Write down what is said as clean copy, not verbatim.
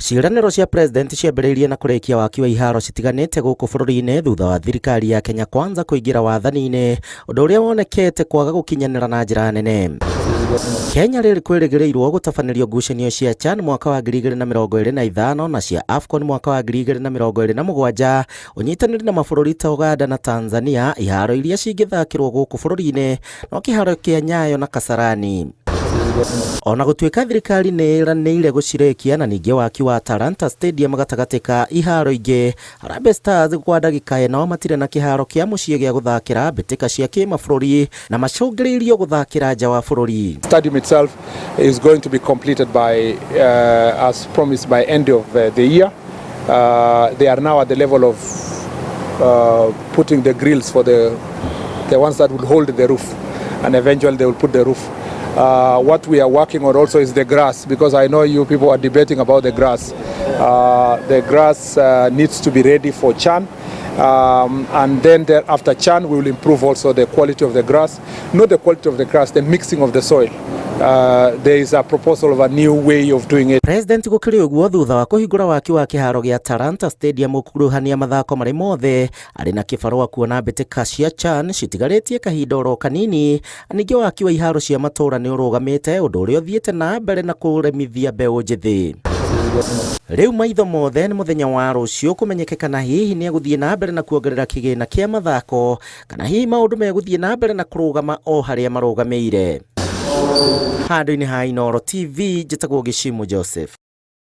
Ciĩranĩro cia president ciambĩrĩirie na kũrĩkia waki wa iharo citiganĩte gũkũ bũrũri-inĩ thutha wa thirikari ya Kenya Kwanza kũingĩra wathani-inĩ, ũndũ ũrĩa wonekete kwaga gũkinyanĩra na njĩra nene. Kenya rĩrĩ kwĩrĩgĩrĩirwo gũtabanĩrio ngucanio cia CHAN mwaka wa 2025 na cia AFCON mwaka wa 2027, ũnyitanĩri na mabũrũri ta Uganda na Tanzania, iharo iria cingĩthakĩrwo gũkũ bũrũri-inĩ no kĩharo kĩa Nyayo na Kasarani. Ona gũtuĩka thirikari nĩ ĩranĩire gũcirĩkia na ningĩ waki wa Talanta Stadium gatagatĩ ka iharo ingĩ, Harambee Stars kwa ndagĩka ĩno matirĩ na kĩharo kĩa mũciĩ gĩa gũthakĩra mbĩtĩka cia kĩmabũrũri na macũngĩrĩirio gũthakĩra nja wa bũrũri. Stadium itself is going to be completed by as promised by end of the year. They are now at the level of putting the grills for the ones that will hold the roof, and eventually they will put the roof. What we are working on also is the grass, because I know you people are debating about the grass. The grass needs to be ready for CHAN, and then after CHAN we will improve also the quality of the grass. Not the quality of the grass, the mixing of the soil. There is a proposal of a new way of doing it. President gũkĩrĩ ũguo thutha wa kũhingũra waki wa kĩharo gĩa Talanta Stadium gũkuruhania mathako marĩ mothe, arĩ na kĩbarũa kuona mbĩtĩka cia CHAN citigarĩtie kahinda oro kanini. Ningĩ waki wa iharo cia matũũra nĩ ũrũgamĩte, ũndũ ũrĩa ũthiĩte na mbere na kũremithia mbeũ njĩthĩ. Rĩu maitho mothe nĩ mũthenya wa rũciũ kũmenyeke kana hihi nĩ egũthiĩ na mbere na kuongerera kĩgĩna kĩa mathako, kana hihi maũndũ megũthiĩ na mbere na kũrũgama o harĩa marũgamĩire. Handũ-inĩ ha Inooro TV, njĩtagwo Gĩchimũ Joseph.